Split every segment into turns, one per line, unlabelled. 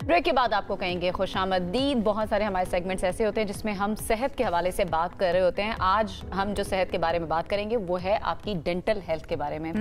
Break के बाद आपको कहेंगे खुशामदीद। बहुत सारे हमारे सेगमेंट्स ऐसे होते हैं जिसमें हम सेहत के हवाले से बात कर रहे होते हैं। आज हम जो सेहत के बारे में बात करेंगे वो है आपकी डेंटल हेल्थ के बारे में।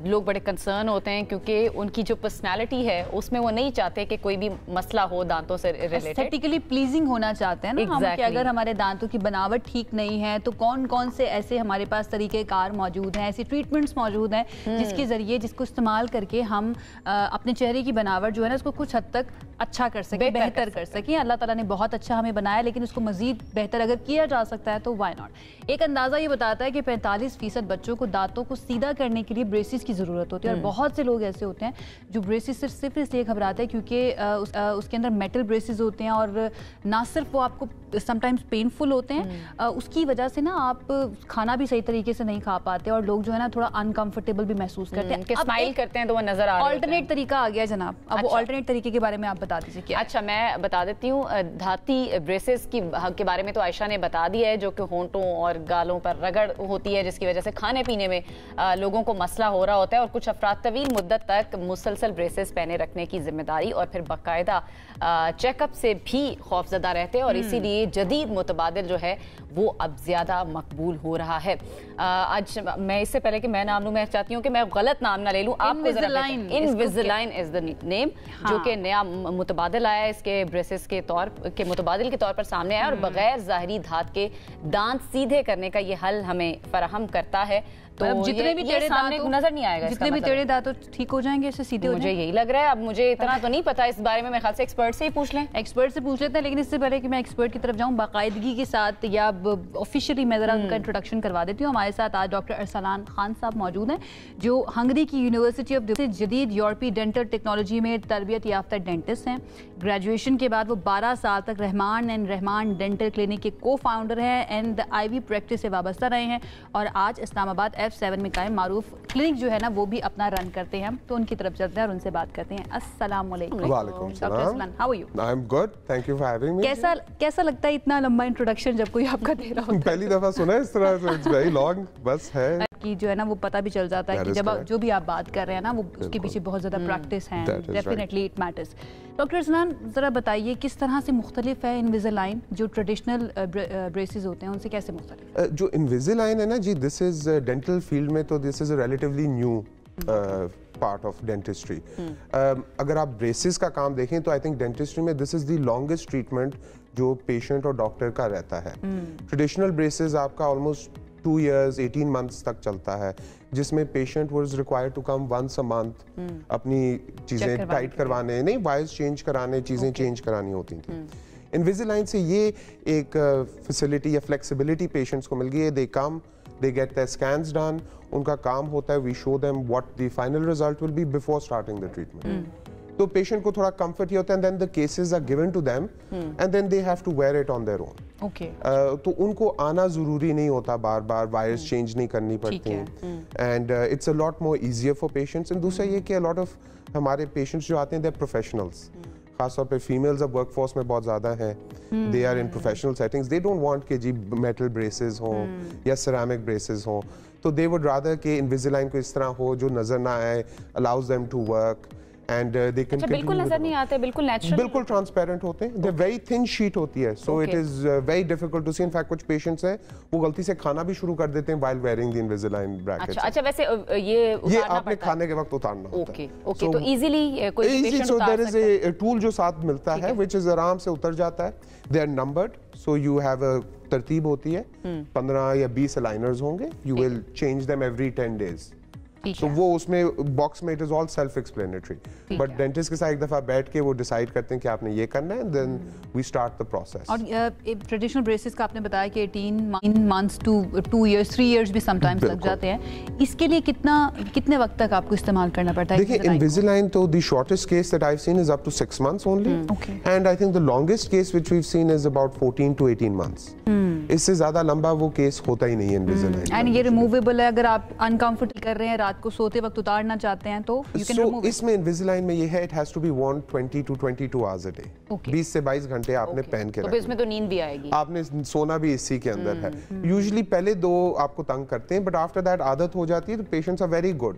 लोग बड़े कंसर्न होते हैं क्योंकि उनकी जो पर्सनैलिटी है उसमें वो नहीं चाहते कि कोई भी मसला हो दांतों से रिलेटेड।
एस्थेटिकली प्लीजिंग होना चाहते हैं ना हम कि अगर हमारे दांतों की बनावट ठीक नहीं है तो कौन कौन से ऐसे हमारे पास तरीक़ेकार मौजूद हैं, ऐसी ट्रीटमेंट्स मौजूद हैं जिसके ज़रिए जिसको इस्तेमाल करके हम अपने चेहरे की बनावट जो है ना उसको कुछ हद तक अच्छा कर सकें, बेहतर कर सकें। अल्लाह ताला ने बहुत अच्छा हमें बनाया, लेकिन उसको मजीद बेहतर अगर किया जा सकता है तो व्हाई नॉट। एक अंदाज़ा ये बताता है कि 45% बच्चों को दांतों को सीधा करने के लिए ब्रेसिस की ज़रूरत होती है। और बहुत से लोग ऐसे होते हैं जो ब्रेसिस से सिर्फ इसलिए घबराते हैं क्योंकि उसके अंदर मेटल ब्रेसिस होते हैं और ना सिर्फ वो आपको समटाइम्स पेनफुल होते हैं, उसकी वजह से ना आप खाना भी सही तरीके से नहीं खा पाते और लोग जो है ना थोड़ा अनकंफर्टेबल भी महसूस करते हैं।
स्माइल करते हैं तो वो नजर आ रहा है।
ऑल्टरनेट तरीका आ गया जनाब। अब वो ऑल्टरनेट तरीके के बारे में आप बता दीजिए क्या?
अच्छा, मैं बता देती हूँ। धाती ब्रेसेस के बारे में तो आयशा ने बता दिया है, जो कि होंठों और गालों पर रगड़ होती है जिसकी वजह से खाने पीने में लोगों को मसला हो रहा होता है। और कुछ अफराद तवील मुद्दत तक मुसलसल ब्रेसेस पहने रखने की जिम्मेदारी और फिर बाकायदा चेकअप से भी खौफजदा रहते हैं और इसीलिए जदीद मुतबादिल जो है वो अब ज्यादा मकबूल हो रहा है। आज मैं इससे पहले कि मैं नाम लूं, मैं चाहती हूँ कि मैं गलत नाम ना ले लूं। इनविजिलाइन इज द नेम, जो कि नया मुतबादिल आया है इसके ब्रेसेस के मुतबादिल के तौर पर सामने आया और बगैर ज़ाहिरी धात के दांत सीधे करने का ये हल हमें फराहम करता है। तो
जितने भी टेढ़े दांत
नजर नहीं आएगा,
जितने भी टेढ़े दांत ठीक हो जाएंगे, इससे सीधे हो
जाएंगे। मुझे यही लग रहा है। अब मुझे इतना तो नहीं पता इस बारे में, मेरे ख्याल से एक्सपर्ट से ही पूछ लें।
एक्सपर्ट से पूछ लेते हैं, लेकिन इससे पहले कि मैं एक्सपर्ट की तरफ जाऊं, बाकायदगी के साथ या ऑफिशियली मैं जरा उनका इंट्रोडक्शन करवा देती हूँ। हमारे साथ आज डॉक्टर अरसलान खान साहब मौजूद हैं, जो हंगरी की यूनिवर्सिटी ऑफ जदीद यूरोपीय डेंटल टेक्नोलॉजी में तरबियत याफ्ता डेंटिस्ट हैं। ग्रेजुएशन के बाद वो 12 साल तक Rahman and Rahman dental clinic के को फाउंडर हैं एंड IV प्रैक्टिस से वाबस्ता रहे हैं और आज इस्लामाबाद F7 में कायम मारूफ क्लिनिक जो है ना वो भी अपना रन करते हैं। तो उनकी तरफ चलते हैं और उनसे बात करते हैं। अस्सलाम वालेकुम।
वालेकुम सलाम।
Doctor Arsalan, how are you?
I am good, thank you for having me.
कैसा लगता है इतना लंबा इंट्रोडक्शन जब कोई आपका दे रहा होता है?
पहली दफा सुना है इस तरह से, इट्स वेरी लॉन्ग। बस है कि
जो है ना वो पता भी चल जाता है कि जब जो भी आप बात कर रहे हैं ना वो उसके पीछे बहुत ज़्यादा प्रैक्टिस है। Definitely it matters. Doctor Arsalan, ज़रा बताइए किस तरह से मुख्तलिफ है इनविजिलाइन जो ट्रेडिशनल ब्रेसेस होते हैं उनसे कैसे मुख्तलिफ?
जो इनविजिलाइन है ना जी, दिस इज डेंटल फील्ड में तो this is a relatively new part of dentistry. अगर आप ब्रेसेस का काम देखें तो आई थिंक डेंटिस्ट्री में this is the longest treatment जो पेशेंट और डॉक्टर का रहता है। ट्रेडिशनल ब्रेसेस आपका ऑलमोस्ट 2 years 18 months तक चलता है, जिसमें patient was required to come once a month अपनी चीजें टाइट करवाने, नहीं वायर्स चेंज कराने, चीजें चेंज करानी होती थी। इनविजिलाइन से ये एक फैसिलिटी या फ्लेक्सिबिलिटी पेशेंट्स को मिल गई है। They come, they get their scans done, उनका काम होता है, we show them what the final result will be before starting the treatment. तो पेशेंट को थोड़ा कंफर्ट ही होता है, and then the cases are given to them and then they have to wear it on their own. तो उनको आना जरूरी नहीं होता, बार बार वायर्स चेंज नहीं करनी पड़ती and it's a lot more easier for patients. And दूसरा ये कि अ लॉट ऑफ हमारे पेशेंट्स जो आते हैं दे आर प्रोफेशनल्स, खासतौर पे फीमेल्स अब वर्कफोर्स में बहुत ज़्यादा हैं, they are in professional settings, they don't want कि जी मेटल ब्रेसेस हों या सिरेमिक ब्रेसेस हों, तो दे वुड रादर कि इनविजिलाइन को इस तरह हो जो नज़र ना आए, allows them to work and they can
बिल्कुल नजर नहीं आते, बिल्कुल नेचुरल,
बिल्कुल ट्रांसपेरेंट होते हैं। they're very thin sheet होती है, so it is very difficult to see. in fact कुछ पेशेंट्स हैं वो गलती से खाना भी शुरू कर देते हैं while wearing the Invisalign brackets।
अच्छा, वैसे ये
आपने खाने के वक्त उतारना होता है।
ओके, तो इजीली कोई patient
so there is a tool जो साथ मिलता है which is आराम से उतर जाता है। they are numbered, so you have a तरतीब होती है, 15 या 20 aligners होंगे, you will change them every 10 days। तो वो उसमें बॉक्स में it is all self explanatory, but dentist के साथ एक दफा बैठ के वो डिसाइड करते हैं कि आपने ये करना है, then we start the process.
और ट्रेडिशनल ब्रेसेस का आपने बताया कि 18 months to 2 years 3 years भी समटाइम्स लग जाते हैं। इसके लिए कितने वक्त तक आपको इस्तेमाल करना पड़ता है?
देखिए, इनविजिलाइन तो the shortest case that I have seen is up to 6 months only, and I think the longest case which we have seen is about 14 to 18 months। इससे ज्यादा लंबा वो केस होता ही नहीं है इनविजिलाइन।
एंड ये रिमूवेबल है, अगर आप अनकंफर्टेबल कर रहे हैं, रात को सोते वक्त उतारना चाहते हैं तो यू कैन रिमूव इट।
इसमें इनविजिलाइन में ये है, it has to be worn 20 to 22 hours a day। 20 से 22 घंटे आपने पहन के रखना।
तो इसमें तो नींद भी आएगी,
आपने सोना भी इसी के अंदर है। यूजुअली पहले 2 आपको तंग करते हैं, बट आफ्टर दैट आदत हो जाती है, तो पेशेंट्स आर वेरी गुड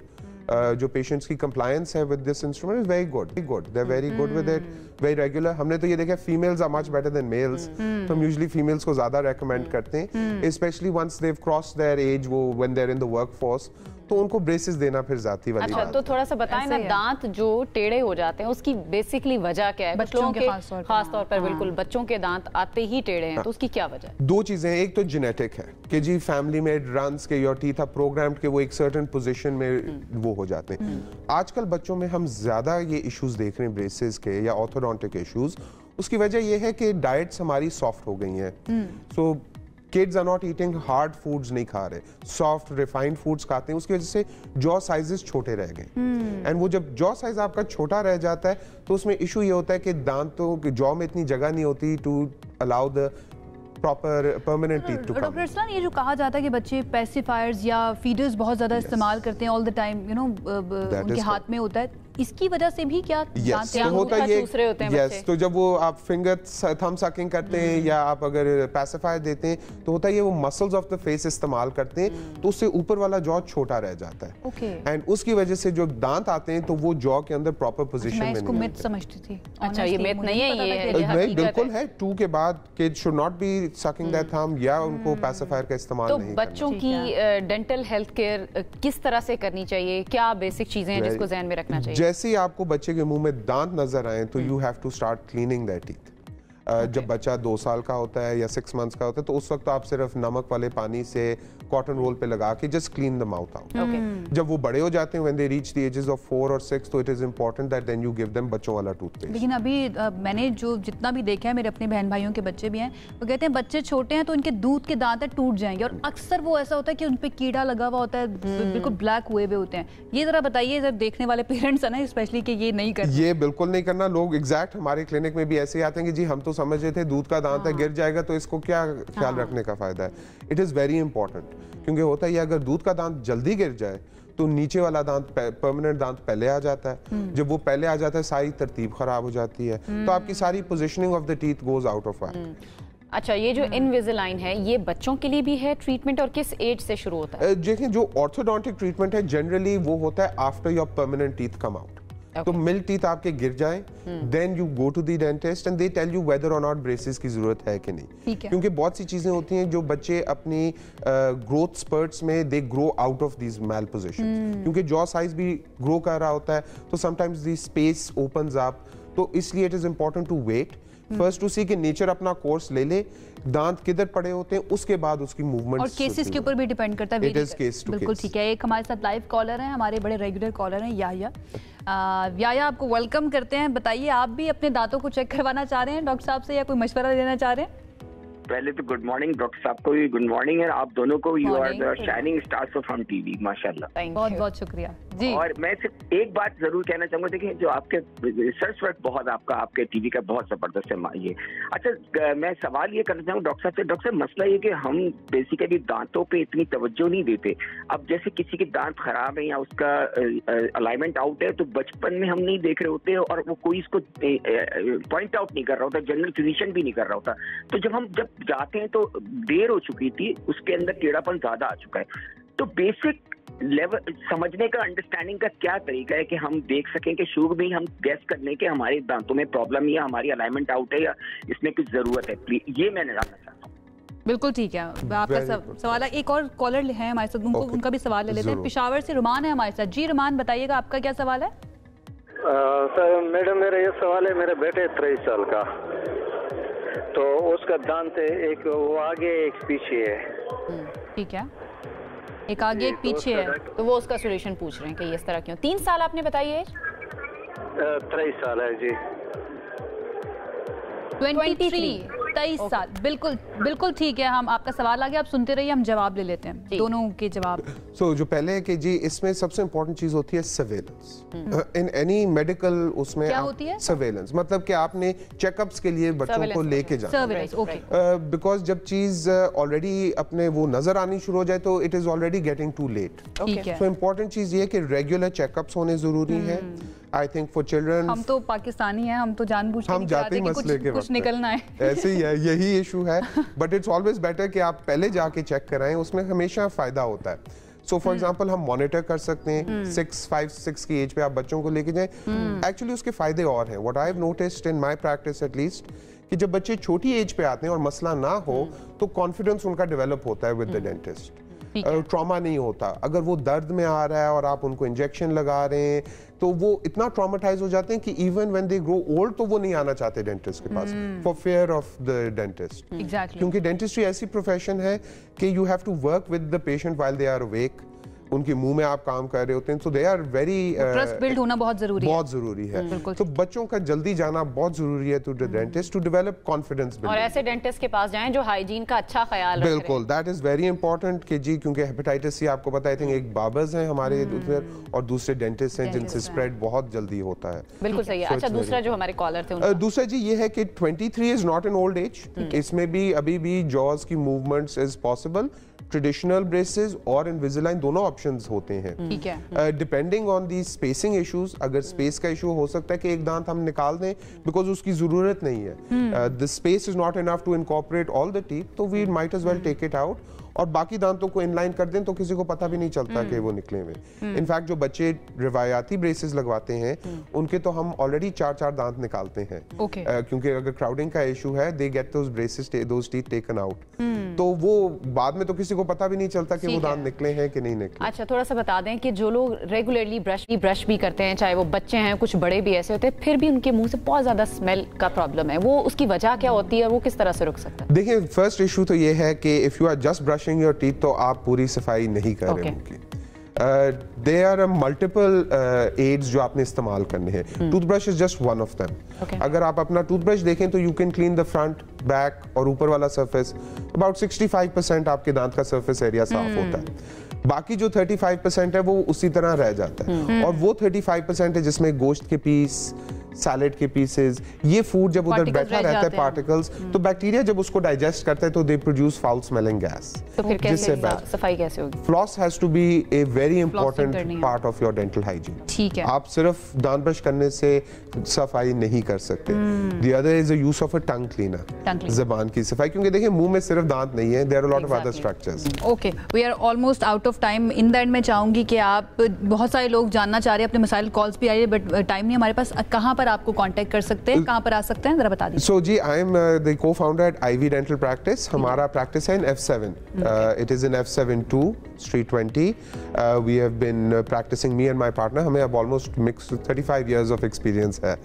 जो पेशेंट्स की कंप्लायंस है with this instrument is very good, they are very good with it, very regular. हमने तो ये देखा females are much better than males, तो हम यूजुअली फीमेल्स को ज्यादा रेकमेंड करते हैं, especially once they have crossed their age, वो when they are in the workforce, तो उनको ब्रेसेस देना फिर जाती वाली
अच्छा,
बात।
तो थोड़ा सा बताएं ना, दांत जो टेढ़े हो जाते हैं उसकी बेसिकली वजह क्या है?
बच्चों के
खास तौर पर बिल्कुल बच्चों के दांत आते ही टेढ़े हैं, तो उसकी क्या वजह है?
दो चीजें हैं, एक तो जेनेटिक है कि जी फैमिली में रन्स के योर टीथ आर प्रोग्राम्ड के वो एक सर्टेन पोजीशन में वो हो जाते हैं। आजकल बच्चों में हम ज्यादा ये इश्यूज देख रहे हैं ब्रेसेस के या ऑर्थोडोंटिक इश्यूज, उसकी वजह ये है कि डाइट्स हमारी सॉफ्ट हो गई हैं। So kids are not eating hard foods, नहीं खा रहे, सॉफ्ट रिफाइंड फूड्स खाते हैं, उसकी वजह से जॉ साइजेस छोटे रह गए। एंड वो जब जॉ साइज आपका छोटा रह जाता है तो उसमें इशू ये होता है कि दांतों की जॉ में इतनी जगह नहीं होती to allow the proper permanent teeth to come.
Doctor Irsalan, ये जो कहा जाता है कि बच्चे पेसिफायर्स या फीडर्स बहुत ज्यादा इस्तेमाल करते हैं all the time, you know उनके हाथ में होता है, इसकी वजह से भी क्या
yes, तो होता ये yes, तो जब वो आप फिंगर थंब सकिंग करते हैं या आप अगर पैसिफायर देते हैं तो होता है ये वो मसल्स ऑफ द फेस इस्तेमाल करते हैं, तो उससे ऊपर वाला जॉ छोटा रह जाता है एंड उसकी वजह से जो दांत आते हैं तो वो जॉ के अंदर प्रॉपर पोजीशन में
नहीं। मैं मिथ समझती थी।
अच्छा, ये मिथ नहीं है, ये
नहीं, बिल्कुल है। 2 के बाद kids should not be sucking that thumb या उनको पैसिफायर का इस्तेमाल नहीं करना।
तो बच्चों की डेंटल हेल्थ केयर किस तरह से करनी चाहिए? क्या बेसिक चीजें हैं जिसको ध्यान में रखना चाहिए?
जैसे ही आपको बच्चे के मुंह में दांत नजर आए तो you have to start cleaning that teeth. जब बच्चा 2 साल का होता है या 6 मंथ्स का होता है तो उस वक्त आप सिर्फ नमक वाले पानी से कॉटन रोल पे लगा के just clean the mouth out. जब वो बड़े हो जाते हैं when they reach the ages of 4 और 6 तो it is important that then you give them बच्चों वाला टूथपेस्ट।
लेकिन अभी मैंने जो जितना भी देखा है, मेरे अपने बहन भाइयों के बच्चे भी हैं, वो कहते हैं बच्चे छोटे हैं तो उनके दूध के दांत टूट जाएंगे, और अक्सर वो ऐसा होता है कि उन पे कीड़ा लगा हुआ होता है, बिल्कुल ब्लैक हुए हुए होते हैं। ये जरा बताइए, जब देखने वाले पेरेंट्स है ना स्पेशली, कि ये नहीं करना,
ये बिल्कुल नहीं करना। लोग एग्जैक्ट हमारे क्लिनिक में भी ऐसे आते हैं कि जी हम तो समझ रहे थे दूध का दांत है, गिर जाएगा तो इसको क्या ख्याल रखने का फायदा है। इट इज वेरी इंपॉर्टेंट, क्योंकि होता है अगर दूध का दांत जल्दी गिर जाए तो नीचे वाला दांत परमानेंट दांत पहले आ जाता है। जब वो पहले आ जाता है सारी तरतीब खराब हो जाती है, तो आपकी सारी positioning of the teeth goes out of whack.
अच्छा, ये जो इनविजिलाइन है ये बच्चों के लिए भी है ट्रीटमेंट, और किस एज से शुरू होता है?
देखिए, जो ऑर्थोडोंटिक ट्रीटमेंट है जनरली वो होता है after your permanent teeth come out. तो मिल्क टीथ आपके गिर जाए, then you go to the dentist and they tell you whether or not braces की जरूरत है कि नहीं। क्योंकि बहुत सी चीजें होती हैं जो बच्चे अपनी ग्रोथ स्पर्ट्स में they grow out of these malpositions, क्योंकि जॉ साइज भी ग्रो कर रहा होता है, तो sometimes the space opens up. तो इसलिए it is important to wait first to see कि नेचर अपना कोर्स ले ले, दांत किधर पड़े होते हैं, उसके बाद उसकी मूवमेंट
और केसेस के ऊपर भी डिपेंड करता है।
इट इज केस टू
बिल्कुल ठीक है। एक हमारे साथ लाइव कॉलर हैं, हमारे बड़े रेगुलर कॉलर हैं, याया आपको वेलकम करते हैं। बताइए, आप भी अपने दांतों को चेक करवाना चाह रहे हैं डॉक्टर साहब से, या कोई मशवरा देना चाह रहे हैं?
पहले तो गुड मॉर्निंग डॉक्टर साहब को भी, गुड मॉर्निंग है आप दोनों को। You are the shining stars of Hum TV, माशाल्लाह।
बहुत बहुत शुक्रिया जी।
और मैं सिर्फ एक बात जरूर कहना चाहूंगा, देखिए जो आपके रिसर्च वर्क बहुत आपके टीवी का बहुत जबरदस्त है ये। अच्छा, मैं सवाल ये करना चाहूँगा डॉक्टर साहब से। डॉक्टर साहब, मसला ये कि हम बेसिकली दांतों पे इतनी तवज्जो नहीं देते। अब जैसे किसी के दांत खराब है या उसका अलाइनमेंट आउट है, तो बचपन में हम नहीं देख रहे होते और वो कोई इसको पॉइंट आउट नहीं कर रहा होता, जनरल फिजिशियन भी नहीं कर रहा होता। तो जब जाते हैं तो देर हो चुकी थी, उसके अंदर टेढ़ापन ज्यादा आ चुका है। तो बेसिक लेवल समझने का, अंडरस्टैंडिंग का क्या तरीका है कि हम देख सकें कि शुरू में ही हम गैस करने के हमारे दांतों में प्रॉब्लम या हमारी अलाइनमेंट आउट है या इसमें कुछ जरूरत है? प्लीज ये मैंने जानना चाहता हूँ।
बिल्कुल ठीक है, आपका सवाल है। एक और कॉलर है हमारे साथ, उनका भी सवाल ले लेते हैं। पेशावर से रुमान है हमारे साथ। जी रुमान, बताइएगा आपका क्या सवाल है?
सर मैडम, मेरा ये सवाल है, मेरे बेटे 23 साल का, तो उसका दांत एक वो आगे एक पीछे है।
ठीक है, एक आगे एक पीछे है,
तो वो उसका सोल्यूशन पूछ रहे हैं कि इस तरह क्यों। 3 साल आपने बताइए?
23 साल है जी।
23 साल, बिल्कुल ठीक है। हम आपका सवाल आ गया, आप सुनते रहिए, हम जवाब ले लेते हैं दोनों के जवाब।
जो पहले है कि जी इसमें सबसे इंपॉर्टेंट चीज होती है सर्वेलेंस इन एनी मेडिकल। उसमें
क्या होती है
सर्वेलेंस? मतलब कि आपने चेकअप्स के लिए बच्चों को लेके जाना, बिकॉज जब चीज ऑलरेडी अपने वो नजर आनी शुरू हो जाए तो it is already getting to late. So important चीज ये कि रेगुलर चेकअप्स होने जरूरी है। आई थिंक फॉर चिल्ड्रन,
हम तो पाकिस्तानी हैं, हम तो जानबूझ के
हम जाते ही मसले के
कुछ निकलना है
ऐसे ही है, यही इशू है। बट इट्स ऑलवेज बेटर कि आप पहले जाके चेक कराएं, उसमें हमेशा फायदा होता है। सो फॉर एग्जांपल हम मॉनिटर कर सकते हैं 5-6 की एज पे आप बच्चों को लेके जाएं। एक्चुअली उसके फायदे और हैं। What I have noticed in my practice at least कि जब बच्चे छोटी एज पे आते हैं और मसला ना हो तो कॉन्फिडेंस उनका डेवलप होता है विद द डेंटिस्ट। ट्रॉमा नहीं होता। अगर वो दर्द में आ रहा है और आप उनको इंजेक्शन लगा रहे हैं तो वो इतना ट्रॉमेटाइज हो जाते हैं कि even when they grow old तो वो नहीं आना चाहते डेंटिस्ट के पास for fear of the dentist. क्योंकि डेंटिस्ट्री ऐसी प्रोफेशन है कि you have to work with the patient while they are awake. उनके मुंह में आप काम कर रहे होते हैं, so they are very
trust build होना बहुत जरूरी
है। तो बच्चों का जल्दी जाना बहुत जरूरी है to the dentist to develop confidence.
और ऐसे डेंटिस्ट के पास जाएं जो हाइजीन का अच्छा ख्याल रखें।
बिल्कुल, दैट इज वेरी इंपॉर्टेंट कि जी, क्योंकि हेपेटाइटिस सी आपको पता है एक बाबर्स हैं हमारे और दूसरे डेंटिस्ट हैं जिनसे स्प्रेड बहुत जल्दी होता है।
बिल्कुल सही है। अच्छा, दूसरा जो हमारे कॉलर थे
दूसरा जी ये है कि 23 is not an old age. इसमें भी अभी भी जॉज की movements is possible. Traditional braces और इनविजिलाइन दोनों ऑप्शंस होते हैं।
ठीक है।
Depending on the spacing issues, अगर स्पेस का इशू हो सकता है कि एक दांत हम निकाल दें बिकॉज उसकी जरूरत नहीं है, the space is not enough to incorporate all the teeth, तो we might as well take it out और बाकी दांतों को इनलाइन कर दें तो किसी को पता भी नहीं चलता कि वो निकले हुए। इनफैक्ट जो बच्चे रिवायाती ब्रेसेस लगवाते हैं उनके तो हम ऑलरेडी 4-4 दांत निकालते हैं। क्योंकि अगर क्राउडिंग का इशू है they get those braces those teeth taken out, तो वो बाद में तो किसी को पता भी नहीं चलता कि वो दांत निकले हैं कि नहीं निकले।
अच्छा, थोड़ा सा बता दें कि जो लोग रेगुलरली ब्रश भी करते हैं, चाहे वो बच्चे हैं, कुछ बड़े भी ऐसे होते हैं, फिर भी उनके मुंह से बहुत ज्यादा स्मेल का प्रॉब्लम है, वो उसकी वजह क्या होती है, वो किस तरह से रुक सकता है?
देखिए, फर्स्ट इशू तो ये है कि if you are just brushing your teeth तो आप पूरी सफाई नहीं कर रहे उनकी। There are multiple aids जो आपने इस्तेमाल करने हैं। Toothbrush is just one of them. अगर आप अपना टूथब्रश देखें तो you can clean the front, back और ऊपर वाला सरफेस। अबाउट 65% आपके दांत का सरफेस एरिया साफ होता है। बाकी जो 35% है वो उसी तरह रह जाता है। और वो 35% है जिसमें गोश्त के पीस, सैलेड के पीसेस, ये फूड जब उधर बैठा रहता है पार्टिकल्स, तो बैक्टीरिया जब उसको डाइजेस्ट करता है तो they produce foul smelling gas.
तो फिर कैसे सफाई कैसे होगी?
Floss has to be a very important part of your dental hygiene.
ठीक है।
आप सिर्फ दांत ब्रश करने से सफाई नहीं कर सकते। The other is the use of a tongue cleaner, ज़बान की सफाई, क्योंकि देखिए मुंह में सिर्फ दांत नहीं है, there are a lot of other structures.
Okay, we are almost out of time. In the end मैं चाहूंगी कि आप, बहुत सारे लोग जानना चाह रहे हैं, अपने मसाइल कॉल्स भी आ रही है, बट टाइम नहीं हमारे पास। कहां पर आपको कांटेक्ट कर सकते हैं, कहां पर आ सकते हैं, जरा बता दीजिए।
सो जी, I am the co-founder at IV dental practice. हमारा प्रैक्टिस है in F7। It is in F7-2 Street 20। We have been practicing, me and my partner, हमें अब almost mix 35 years of experience है।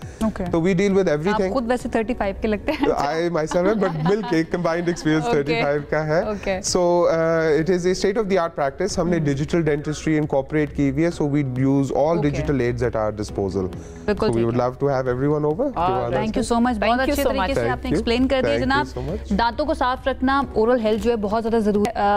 तो वी डील विद एवरीथिंग।
आप खुद वैसे 35 के लगते हैं।
आई मायसेल्फ, बट मिलके कंबाइंड एक्सपीरियंस 35 का है। So it is a state of the art practice. हमने डिजिटल डेंटिस्ट्री इनकॉर्पोरेट की हुई है, so we use all digital aids at our disposal. So we would love to have everyone over.
Thank you so much, बहुत अच्छे तरीके से आपने explain कर दिया जनाब। दांतों को साफ रखना, ओरल हेल्थ जो है बहुत ज्यादा जरूरी है।